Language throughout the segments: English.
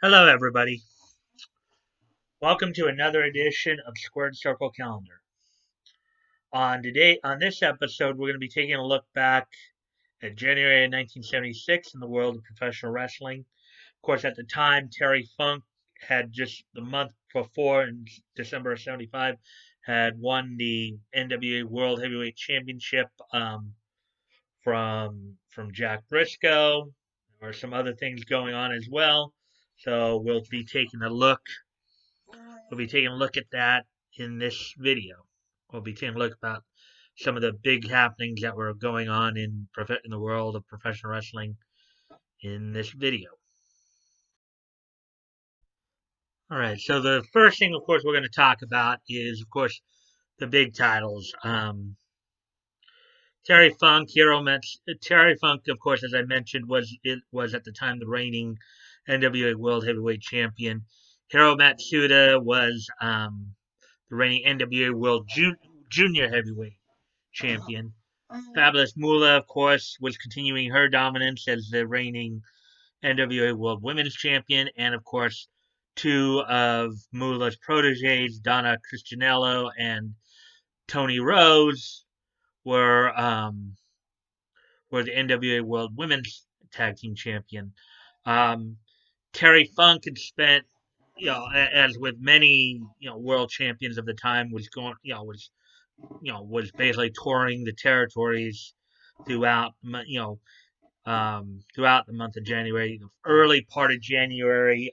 Hello, everybody. Welcome to another edition of Squared Circle Calendar. On this episode, we're going to be taking a look back at January of 1976 in the world of professional wrestling. Of course, at the time, Terry Funk had just the month before, in December of '75, had won the NWA World Heavyweight Championship from Jack Briscoe. There were some other things going on as well. So we'll be taking a look at that in this video. We'll be taking a look about some of the big happenings that were going on in the world of professional wrestling in this video. All right, so the first thing, of course, we're going to talk about is, of course, the big titles. Terry Funk, of course, as I mentioned, was at the time the reigning NWA World Heavyweight Champion. Hiro Matsuda was the reigning NWA World Junior Heavyweight Champion. Fabulous Moolah, of course, was continuing her dominance as the reigning NWA World Women's Champion, and of course, two of Moolah's proteges, Donna Christanello and Tony Rose, were the NWA World Women's Tag Team Champion. Um, Terry Funk had spent, as with many, world champions of the time, was basically touring the territories throughout, throughout the month of January. The early part of January,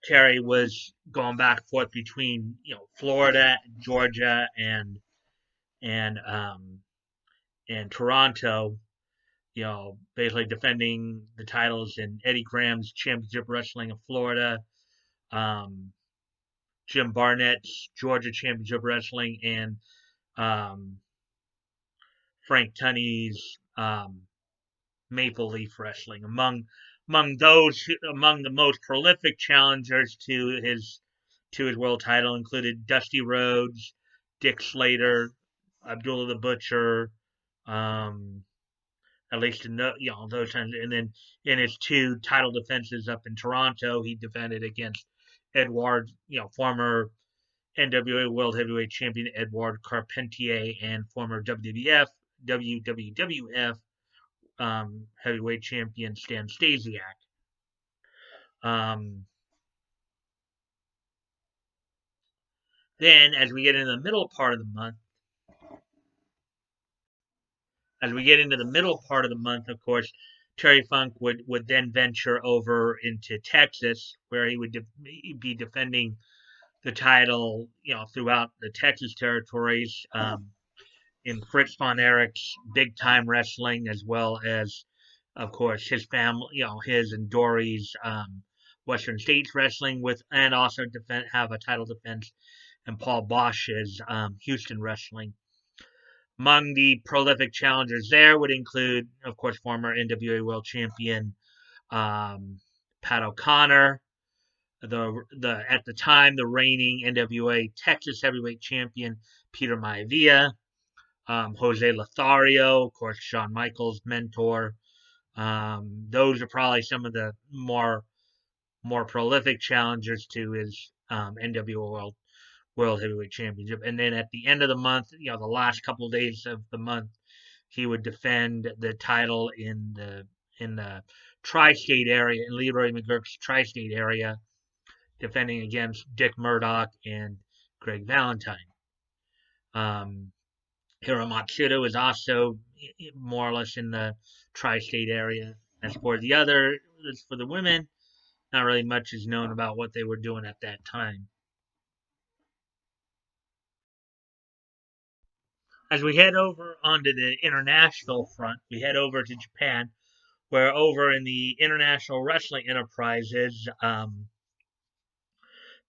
Terry was going back and forth between, Florida, Georgia, and and Toronto. Basically defending the titles in Eddie Graham's Championship Wrestling of Florida, um, Jim Barnett's Georgia Championship Wrestling, and um, Frank Tunney's Maple Leaf Wrestling. Among the most prolific challengers to his world title included Dusty Rhodes, Dick Slater, Abdullah the Butcher, um, at least in those times. And then in his two title defenses up in Toronto, he defended against former NWA World Heavyweight Champion Edouard Carpentier and former WWF Heavyweight Champion Stan Stasiak. Um, then, as we get into the middle part of the month, of course, Terry Funk would then venture over into Texas, where he would be defending the title, throughout the Texas territories, in Fritz von Erich's Big Time Wrestling, as well as, of course, his family, his and Dory's Western States Wrestling, and also have a title defense in Paul Bosch's Houston Wrestling. Among the prolific challengers there would include, of course, former NWA World Champion Pat O'Connor, the at the time the reigning NWA Texas Heavyweight Champion Peter Maivia, Jose Lothario, of course, Shawn Michaels' mentor. Those are probably some of the more prolific challengers to his NWA World Heavyweight Championship. And then at the end of the month, the last couple of days of the month, he would defend the title in the tri-state area, in Leroy McGuirk's tri-state area, defending against Dick Murdoch and Greg Valentine. Hiro Matsuda was also more or less in the tri-state area. As for the women, not really much is known about what they were doing at that time. As we head over onto the international front, we head over to Japan, where over in the International Wrestling Enterprises,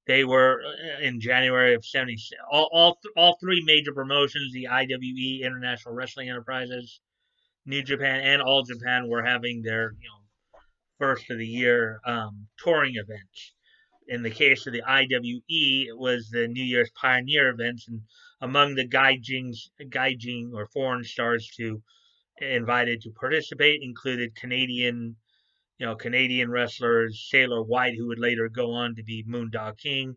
they were in January of '70. All three major promotions, the IWE International Wrestling Enterprises, New Japan, and All Japan, were having their first of the year touring events. In the case of the IWE, it was the New Year's Pioneer events, and among the gaijin or foreign stars to invited to participate included Canadian Canadian wrestlers, Sailor White, who would later go on to be Moondog King,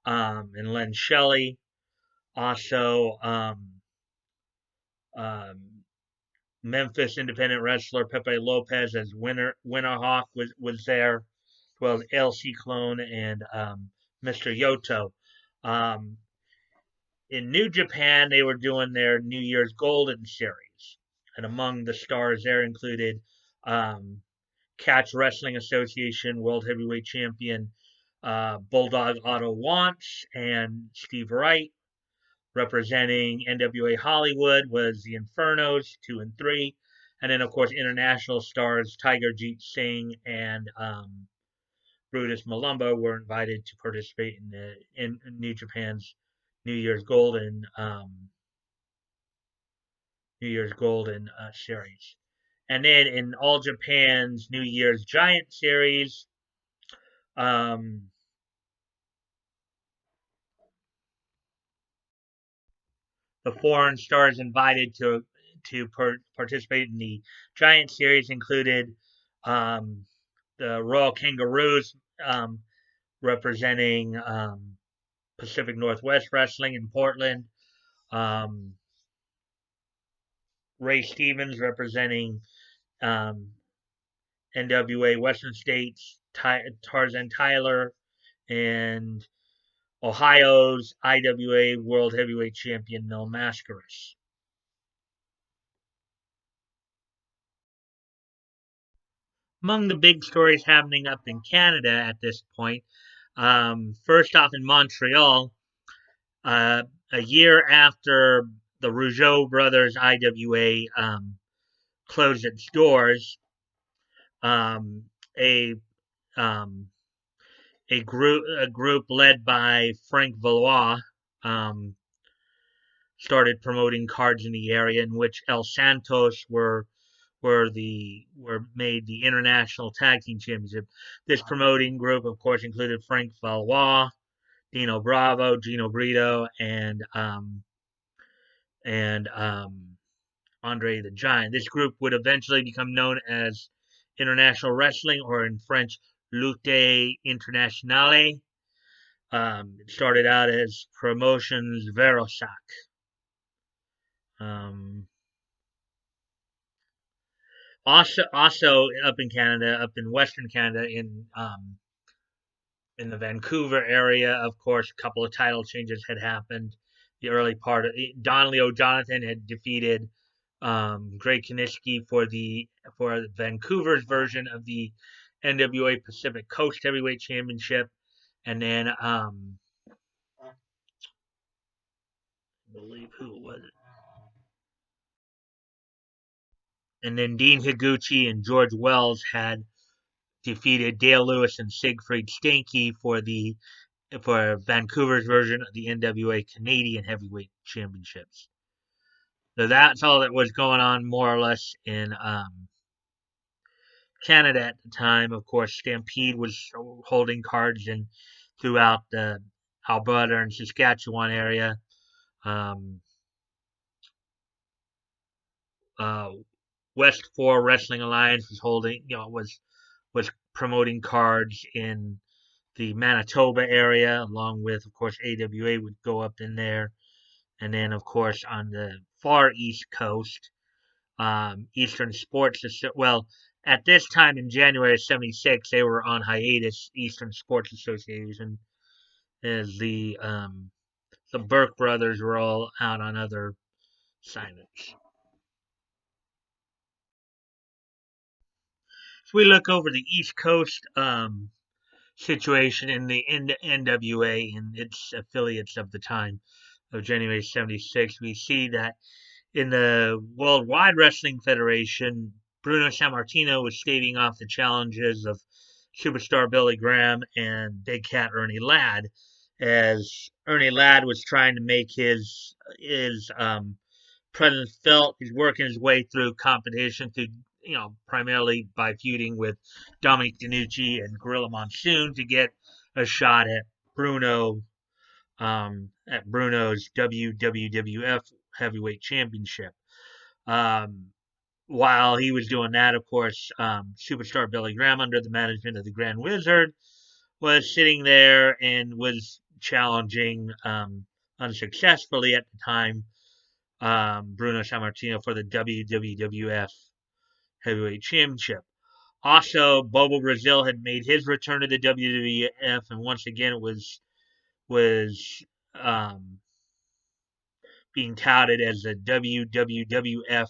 and Len Shelley. Also, um, Memphis independent wrestler Pepe Lopez as Winterhawk was there, as well as LC Clone and Mr. Yoto. Um, in New Japan, they were doing their New Year's Golden Series, and among the stars there included um, Catch Wrestling Association World Heavyweight Champion Bulldog Otto Wantz and Steve Wright. Representing NWA Hollywood was the Infernos 2 and 3, and then of course international stars Tiger Jeet Singh and Brutus Malumba were invited to participate in New Japan's New Year's Golden series. And then in All Japan's New Year's Giant Series, um, the foreign stars invited to participate in the Giant Series included um, the Royal Kangaroos, representing Pacific Northwest Wrestling in Portland. Um, Ray Stevens representing um, NWA Western States, Tarzan Tyler, and Ohio's IWA World Heavyweight Champion Mil Mascaras. Among the big stories happening up in Canada at this point, first off in Montreal, uh, a year after the Rougeau Brothers IWA closed its doors, um, a um, a group led by Frank Valois started promoting cards in the area in which El Santos were made the International Tag Team Championship. This promoting group, of course, included Frank Valois, Dino Bravo, Gino Brito, and Andre the Giant. This group would eventually become known as International Wrestling, or in French, Lutte Internationale. It started out as Promotions Verosac. Um, also up in Canada, up in Western Canada, in the Vancouver area, of course, a couple of title changes had happened. The early part of Donnelly O'Jonathan had defeated Greg Kaniski for Vancouver's version of the NWA Pacific Coast Heavyweight Championship, and then I believe who was it? And then Dean Higuchi and George Wells had defeated Dale Lewis and Siegfried Stanke for Vancouver's version of the NWA Canadian Heavyweight Championships. So that's all that was going on more or less in Canada at the time. Of course, Stampede was holding cards throughout the Alberta and Saskatchewan area. Um, uh, West 4 Wrestling Alliance was promoting cards in the Manitoba area, along with, of course, AWA would go up in there. And then, of course, on the far East Coast, Eastern Sports, well, at this time in January of '76, they were on hiatus. Eastern Sports Association, as the Burke brothers were all out on other assignments. So we look over the East Coast situation in the NWA and its affiliates of the time of January '76. We see that in the Worldwide Wrestling Federation, Bruno Sammartino was staving off the challenges of superstar Billy Graham and Big Cat Ernie Ladd, as Ernie Ladd was trying to make his presence felt. He's working his way through competition through primarily by feuding with Dominic DeNucci and Gorilla Monsoon to get a shot at Bruno's WWF Heavyweight Championship. Um, while he was doing that, of course, superstar Billy Graham, under the management of the Grand Wizard, was sitting there and was challenging unsuccessfully at the time Bruno Sammartino for the WWF Heavyweight Championship. Also, Bobo Brazil had made his return to the WWF, and once again it was um, being touted as the WWF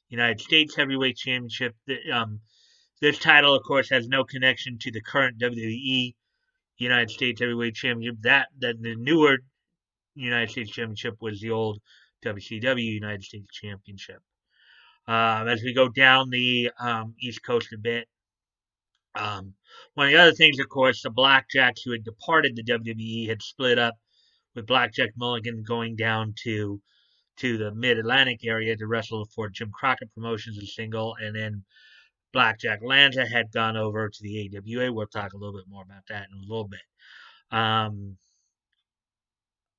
United States Heavyweight Championship. This title, of course, has no connection to the current WWE United States Heavyweight Championship. That the newer United States Championship was the old WCW United States Championship. As we go down the East Coast a bit, one of the other things, of course, the Blackjacks who had departed the WWE had split up, with Blackjack Mulligan going down to the Mid Atlantic area to wrestle for Jim Crockett Promotions as single, and then Blackjack Lanza had gone over to the AWA. We'll talk a little bit more about that in a little bit.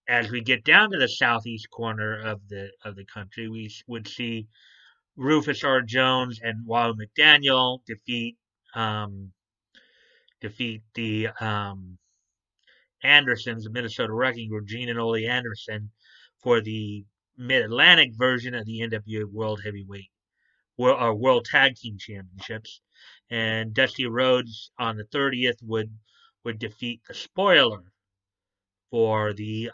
As we get down to the southeast corner of the country, we would see Rufus R. Jones and Wahoo McDaniel defeat the Andersons, the Minnesota Wrecking Crew, Gene and Ole Anderson, for the Mid Atlantic version of the NWA World Heavyweight World Tag Team Championships, and Dusty Rhodes on the 30th would defeat the Spoiler for the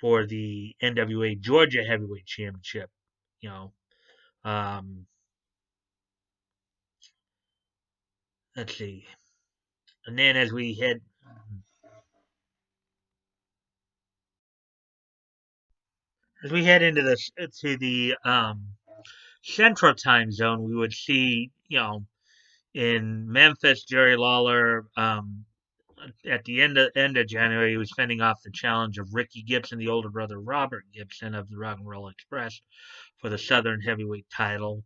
NWA Georgia Heavyweight Championship. You know, let's see, and then as we head into the Central Time Zone, we would see, in Memphis, Jerry Lawler, at the end of January, he was fending off the challenge of Ricky Gibson, the older brother Robert Gibson of the Rock and Roll Express, for the Southern Heavyweight title.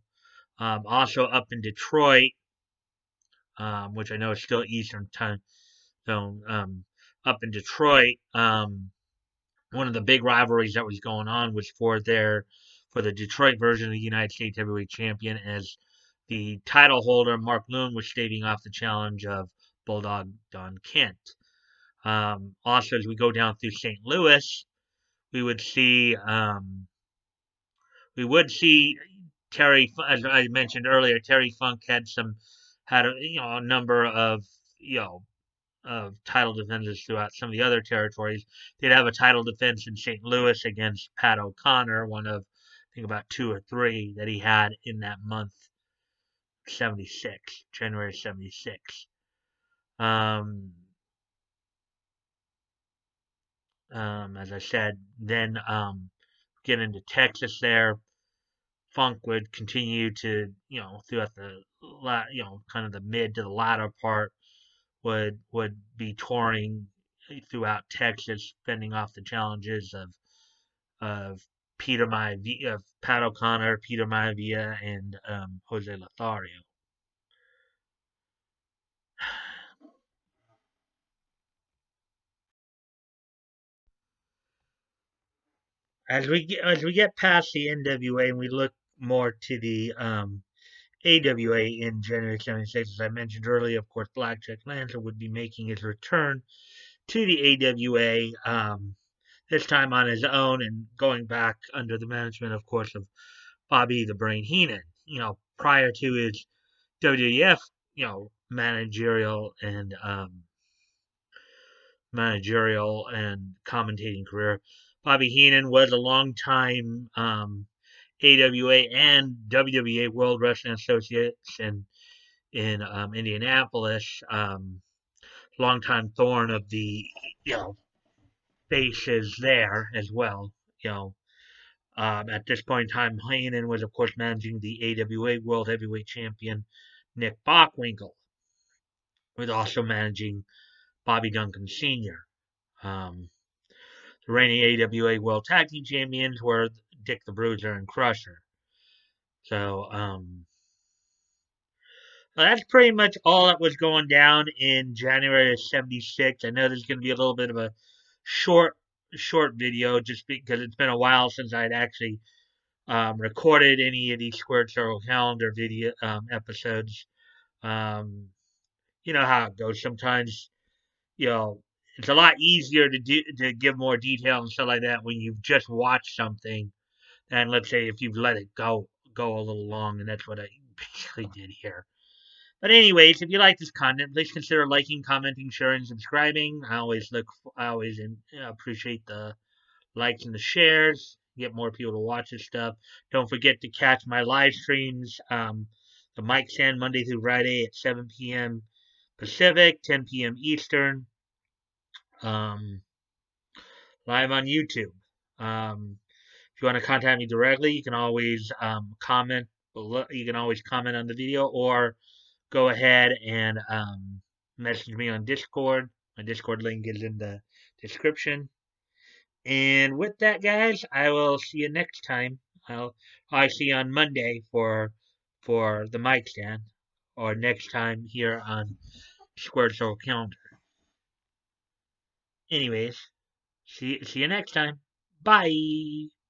Also up in Detroit, which I know is still Eastern Time Zone. Up in Detroit, one of the big rivalries that was going on was for the Detroit version of the United States Heavyweight Champion, as the title holder Mark Loon was staving off the challenge of Bulldog Don Kent. Also, as we go down through St. Louis, we would see Terry, as I mentioned earlier, Terry Funk had a number of title defenses throughout some of the other territories. They'd have a title defense in St. Louis against Pat O'Connor, one of, I think, about 2 or 3 that he had in that month, January 76. As I said, then get into Texas there. Funk would continue to, throughout the, kind of the mid to the latter part, would be touring throughout Texas, fending off the challenges of Pat O'Connor, Peter Maivia, and Jose Lothario. As we get past the NWA and we look more to the AWA in January 76, as I mentioned earlier, of course, Blackjack Lanza would be making his return to the AWA, this time on his own and going back under the management, of course, of Bobby the Brain Heenan. Prior to his WWF, managerial and commentating career, Bobby Heenan was a long-time AWA and WWA World Wrestling Associates in Indianapolis, longtime thorn of the faces there as well. At this point in time, Heenan was, of course, managing the AWA World Heavyweight Champion Nick Bockwinkel, was also managing Bobby Duncan Sr. The reigning AWA World Tag Team Champions were Dick the Bruiser and Crusher. So, that's pretty much all that was going down in January of 76. I know there's going to be a little bit of a short video, just because it's been a while since I'd actually recorded any of these Squared Circle Calendar video episodes. Um, you know how it goes. Sometimes, you know, it's a lot easier to give more detail and stuff like that when you've just watched something than, let's say, if you've let it go a little long, and that's what I basically did here. But anyways, if you like this content, please consider liking, commenting, sharing, subscribing. I always appreciate the likes and the shares. Get more people to watch this stuff. Don't forget to catch my live streams. The Mic Stand Monday through Friday at 7 p.m. Pacific, 10 p.m. Eastern. Um, live on YouTube. If you want to contact me directly, you can always comment below. You can always comment on the video, or go ahead and message me on Discord. My Discord link is in the description. And with that, guys, I will see you next time. I'll see you on Monday for the mic stand, or next time here on Squared Circle Calendar. Anyways, see you next time. Bye.